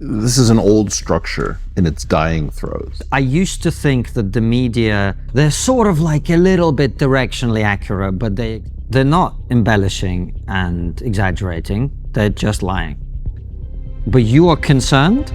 This is an old structure in its dying throes. I used to think that the media, they're sort of like a little bit directionally accurate, but they're not embellishing and exaggerating. They're just lying. But you are concerned?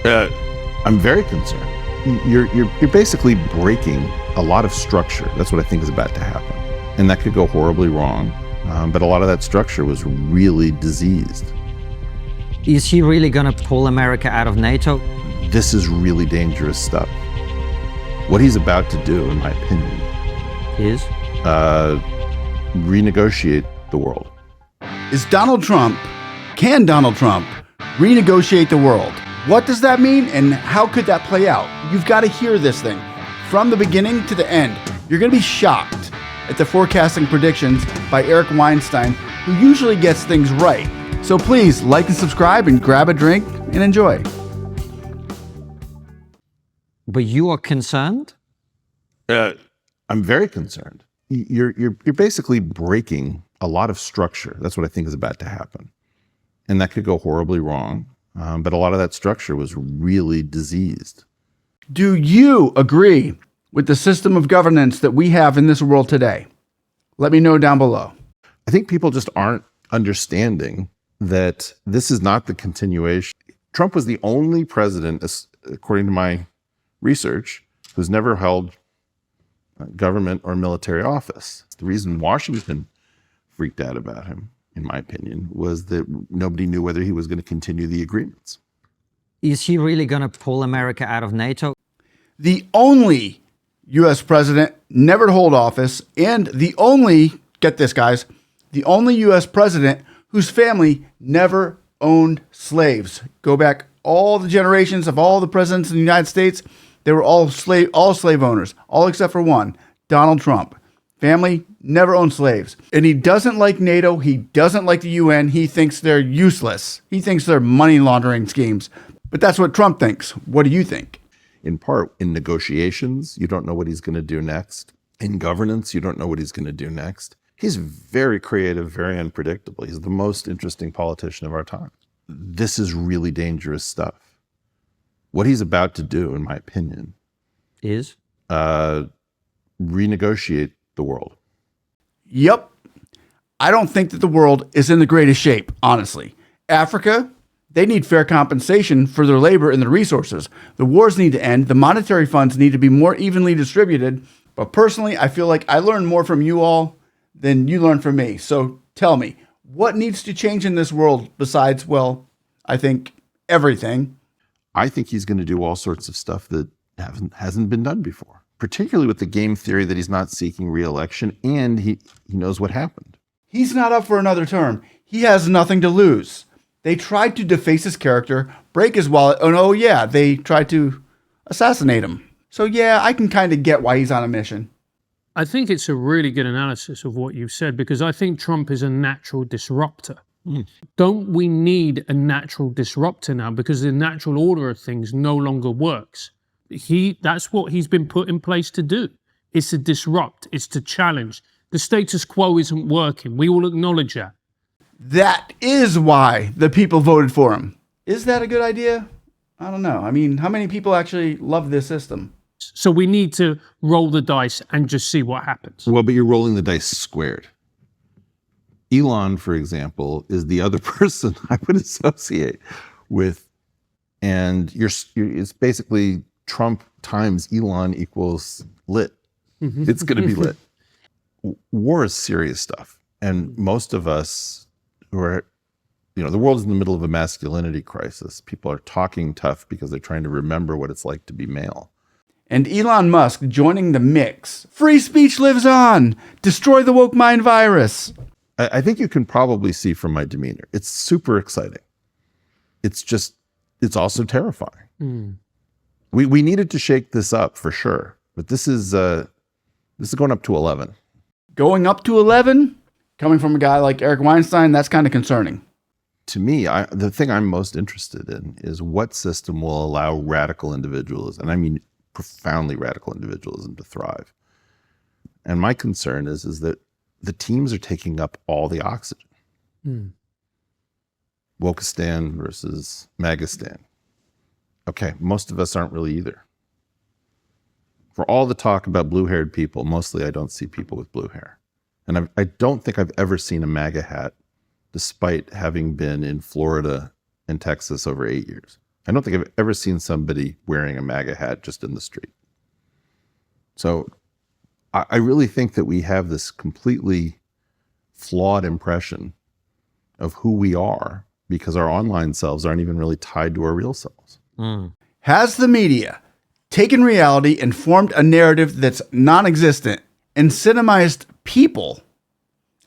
I'm very concerned. You're basically breaking a lot of structure. That's what I think is about to happen. And that could go horribly wrong. But a lot of that structure was really diseased. Is he really going to pull America out of NATO? This is really dangerous stuff. What he's about to do, in my opinion, Is? Renegotiate the world. Can Donald Trump renegotiate the world? What does that mean and how could that play out? You've got to hear this thing from the beginning to the end. You're going to be shocked at the forecasting predictions by Eric Weinstein, who usually gets things right. So please like and subscribe and grab a drink and enjoy. But you are concerned? I'm very concerned. You're basically breaking a lot of structure. That's what I think is about to happen. And that could go horribly wrong. But a lot of that structure was really diseased. Do you agree with the system of governance that we have in this world today? Let me know down below. I think people just aren't understanding that this is not the continuation. Trump was the only president, according to my research, who's never held government or military office. The reason Washington freaked out about him, in my opinion, was that nobody knew whether he was going to continue the agreements. Is he really going to pull America out of NATO? The only U.S. president never to hold office, and the only, get this guys, the only U.S. president whose family never owned slaves. Go back all the generations of all the presidents in the United States, they were all slave owners, all except for one, Donald Trump. Family never owned slaves. And he doesn't like NATO. He doesn't like the UN. He thinks they're useless. He thinks they're money laundering schemes. But that's what Trump thinks. What do you think? In part, in negotiations, you don't know what he's going to do next. In governance, you don't know what he's going to do next. He's very creative, very unpredictable. He's the most interesting politician of our time. This is really dangerous stuff. What he's about to do, in my opinion, Is? Renegotiate the world. Yep. I don't think that the world is in the greatest shape, honestly. Africa, they need fair compensation for their labor and their resources. The wars need to end. The monetary funds need to be more evenly distributed. But personally, I feel like I learned more from you all than you learned from me. So tell me, what needs to change in this world besides, well, I think everything? I think he's going to do all sorts of stuff that hasn't been done before, particularly with the game theory that he's not seeking re-election and he knows what happened. He's not up for another term. He has nothing to lose. They tried to deface his character, break his wallet, and oh yeah, they tried to assassinate him. So yeah, I can kind of get why he's on a mission. I think it's a really good analysis of what you've said, because I think Trump is a natural disruptor. Don't we need a natural disruptor now? Because the natural order of things no longer works. That's what he's been put in place to do. It's to disrupt, it's to challenge. The status quo isn't working. We all acknowledge that. That is why the people voted for him. Is that a good idea? I don't know. I mean, how many people actually love this system? So we need to roll the dice and just see what happens. Well, but you're rolling the dice squared. Elon, for example, is the other person I would associate with, and it's basically Trump times Elon equals lit. It's going to be lit. War is serious stuff, and most of us who are, the world is in the middle of a masculinity crisis. People are talking tough because they're trying to remember what it's like to be male. And Elon Musk joining the mix. Free speech lives on. Destroy the woke mind virus. I think you can probably see from my demeanor, it's super exciting. It's also terrifying. We needed to shake this up for sure, but this is going up to 11. Going up to 11? Coming from a guy like Eric Weinstein, that's kind of concerning. To me, the thing I'm most interested in is what system will allow radical individuals, and I mean profoundly radical individualism, to thrive. And my concern is that the teams are taking up all the oxygen. Wokistan versus Magistan. Okay, most of us aren't really either. For all the talk about blue-haired people, mostly I don't see people with blue hair. And I don't think I've ever seen a MAGA hat, despite having been in Florida and Texas over 8 years. I don't think I've ever seen somebody wearing a MAGA hat just in the street. So I really think that we have this completely flawed impression of who we are because our online selves aren't even really tied to our real selves. Has the media taken reality and formed a narrative that's non-existent and cinemized people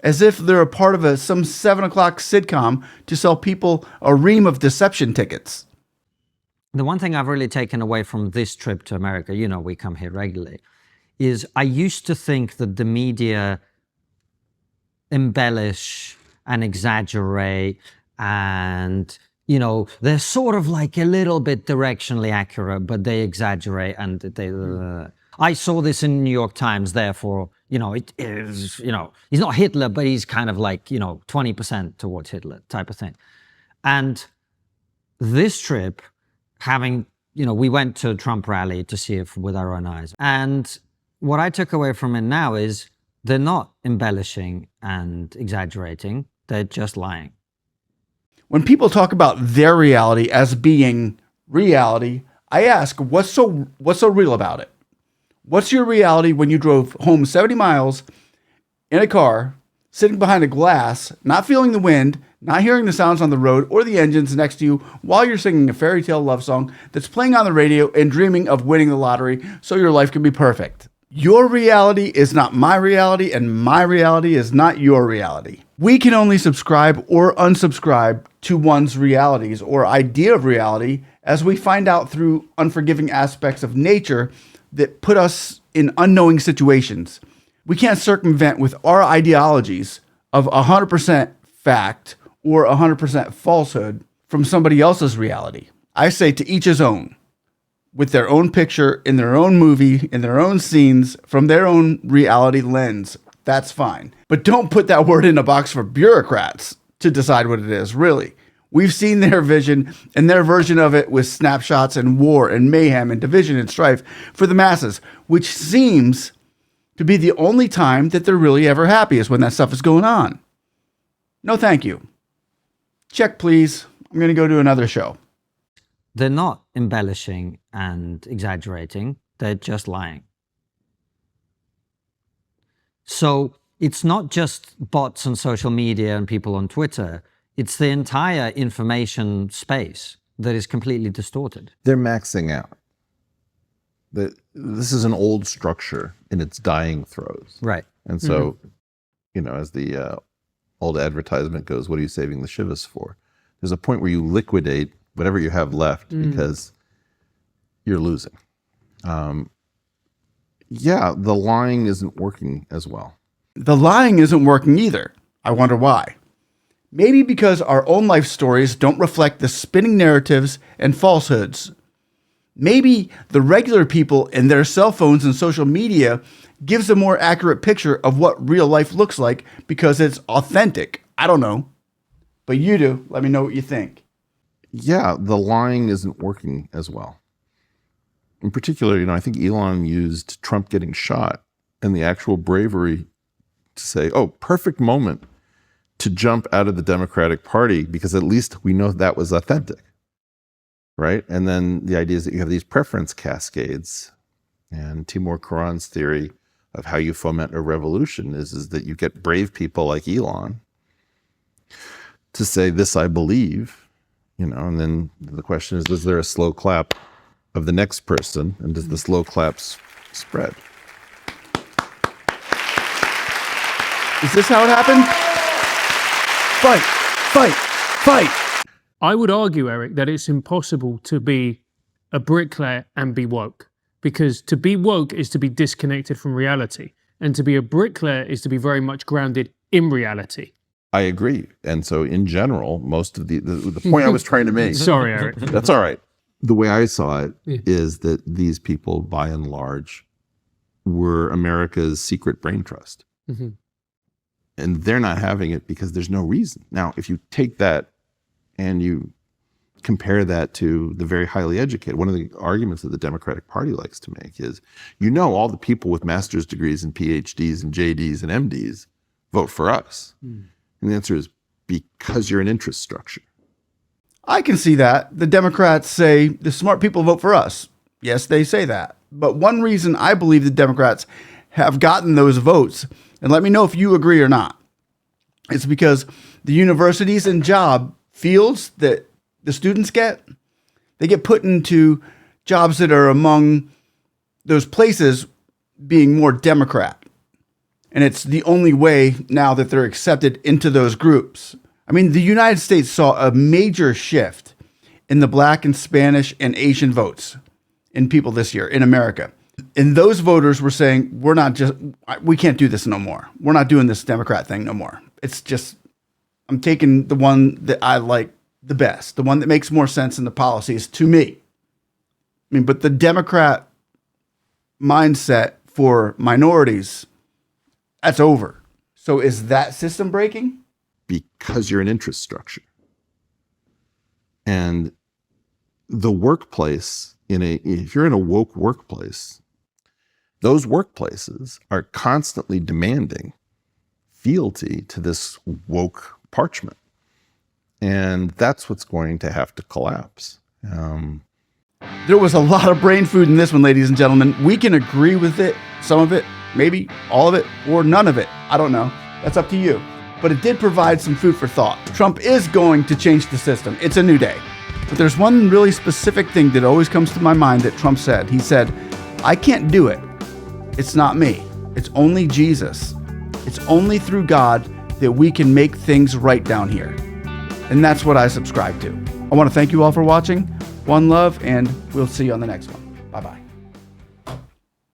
as if they're a part of some 7 o'clock sitcom to sell people a ream of deception tickets? The one thing I've really taken away from this trip to America, you know, we come here regularly, is I used to think that the media embellish and exaggerate and, you know, they're sort of like a little bit directionally accurate, but they exaggerate and they... I saw this in New York Times, therefore, you know, it is, you know, he's not Hitler, but he's kind of like, you know, 20% towards Hitler type of thing. And this trip, having, you know, we went to a Trump rally to see it with our own eyes. And what I took away from it now is they're not embellishing and exaggerating, they're just lying. When people talk about their reality as being reality, I ask, what's so real about it? What's your reality when you drove home 70 miles in a car, sitting behind a glass, not feeling the wind, not hearing the sounds on the road or the engines next to you while you're singing a fairy tale love song that's playing on the radio and dreaming of winning the lottery so your life can be perfect? Your reality is not my reality, and my reality is not your reality. We can only subscribe or unsubscribe to one's realities or idea of reality as we find out through unforgiving aspects of nature that put us in unknowing situations. We can't circumvent with our ideologies of 100% fact or 100% falsehood from somebody else's reality. I say to each his own, with their own picture, in their own movie, in their own scenes, from their own reality lens. That's fine. But don't put that word in a box for bureaucrats to decide what it is, really. We've seen their vision and their version of it with snapshots and war and mayhem and division and strife for the masses, which seems to be the only time that they're really ever happy is when that stuff is going on. No, thank you. Check, please. I'm going to go to another show. They're not embellishing and exaggerating, they're just lying. So it's not just bots on social media and people on Twitter, it's the entire information space that is completely distorted. They're maxing out. This is an old structure in its dying throes. Right. And so, you know, as the old advertisement goes, what are you saving the Shivas for? There's a point where you liquidate whatever you have left because you're losing. Yeah, the lying isn't working as well. The lying isn't working either. I wonder why. Maybe because our own life stories don't reflect the spinning narratives and falsehoods. Maybe the regular people in their cell phones and social media gives a more accurate picture of what real life looks like because it's authentic. I don't know. But you do. Let me know what you think. Yeah, the lying isn't working as well. In particular, you know, I think Elon used Trump getting shot and the actual bravery to say, oh, perfect moment to jump out of the Democratic Party because at least we know that was authentic, right? And then the idea is that you have these preference cascades, and Timur Kuran's theory of how you foment a revolution is that you get brave people like Elon to say, this I believe, you know, and then the question is there a slow clap of the next person, and does the slow claps spread? Is this how it happened? Fight, fight, fight. I would argue, Eric, that it's impossible to be a bricklayer and be woke, because to be woke is to be disconnected from reality, and to be a bricklayer is to be very much grounded in reality. I agree. And so in general, most of the point I was trying to make. Sorry, Eric. That's all right. The way I saw it is that these people, by and large, were America's secret brain trust. And they're not having it because there's no reason. Now, if you take that and you compare that to the very highly educated. One of the arguments that the Democratic Party likes to make is, all the people with master's degrees and PhDs and JDs and MDs vote for us. And the answer is because you're an interest structure. I can see that. The Democrats say the smart people vote for us. Yes, they say that. But one reason I believe the Democrats have gotten those votes, and let me know if you agree or not, it's because the universities and job fields that the students they get put into jobs that are among those places being more Democrat. And it's the only way now that they're accepted into those groups. I mean, the United States saw a major shift in the Black and Spanish and Asian votes in people this year in America. And those voters were saying, we can't do this no more. We're not doing this Democrat thing no more. It's just, I'm taking the one that I like the best, the one that makes more sense in the policies to me. I mean, but the Democrat mindset for minorities, that's over. So is that system breaking? Because you're an interest structure. And the workplace, if you're in a woke workplace, those workplaces are constantly demanding fealty to this woke parchment. And that's what's going to have to collapse. There was a lot of brain food in this one, ladies and gentlemen. We can agree with it, some of it, maybe all of it, or none of it. I don't know. That's up to you. But it did provide some food for thought. Trump is going to change the system. It's a new day. But there's one really specific thing that always comes to my mind that Trump said. He said, I can't do it. It's not me. It's only Jesus. It's only through God that we can make things right down here. And that's what I subscribe to. I want to thank you all for watching. One love, and we'll see you on the next one. Bye-bye.